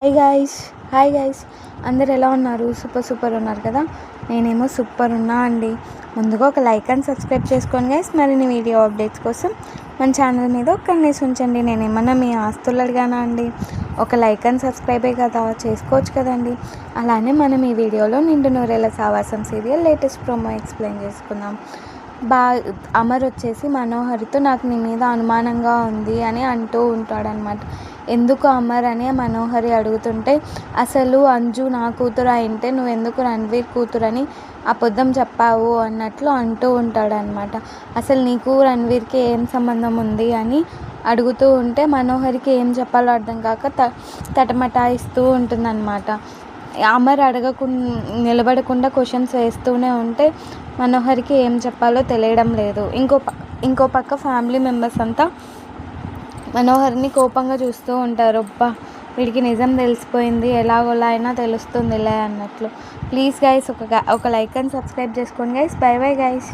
Hi guys అందరు ఎలా ఉన్నారు? సూపర్ ఉన్నారు కదా. నేనేమో సూపర్ ఉన్నా అండి. ముందుగా ఒక లైక్ అండ్ సబ్స్క్రైబ్ చేసుకోండి గైస్. మరిన్ని వీడియో అప్డేట్స్ కోసం మన ఛానల్ మీద ఒక కన్నేసి ఉంచండి. నేనేమన్నా మీ ఆస్తులు అడిగానా అండి? ఒక లైక్ అండ్ సబ్స్క్రైబే కదా, చేసుకోవచ్చు కదండి. అలానే మనం ఈ వీడియోలో నిండు నూరేళ్ళ సావాసం సీరియల్ లేటెస్ట్ ప్రోమో ఎక్స్ప్లెయిన్ చేసుకుందాం. అమర్ వచ్చేసి మనోహరితో నాకు నీ మీద అనుమానంగా ఉంది అని అంటూ ఉంటాడనమాట. ఎందుకు అమర్ అని మనోహరి అడుగుతుంటే, అసలు అంజు నా కూతురు అయింటే నువ్వెందుకు రణ్వీర్ కూతురని అబద్ధం చెప్పావు అన్నట్లు అంటూ ఉంటాడనమాట. అసలు నీకు రణ్వీర్కి ఏం సంబంధం ఉంది అని అడుగుతూ ఉంటే మనోహరికి ఏం చెప్పాలో అర్థం కాక తటమటాయిస్తూ ఉంటుందన్నమాట. అమర్ నిలబడకుండా క్వశ్చన్స్ వేస్తూనే ఉంటే మనోహరికి ఏం చెప్పాలో తెలియడం లేదు. ఇంకో పక్క ఫ్యామిలీ మెంబర్స్ అంతా మనోహర్ని కోపంగా చూస్తూ ఉంటారు. అబ్బా వీడికి నిజం తెలిసిపోయింది, ఎలాగోలా అయినా తెలుస్తుందిలే అన్నట్లు. ప్లీజ్ గైస్ ఒక లైక్ అండ్ సబ్స్క్రైబ్ చేసుకోండి గైస్. Bye guys.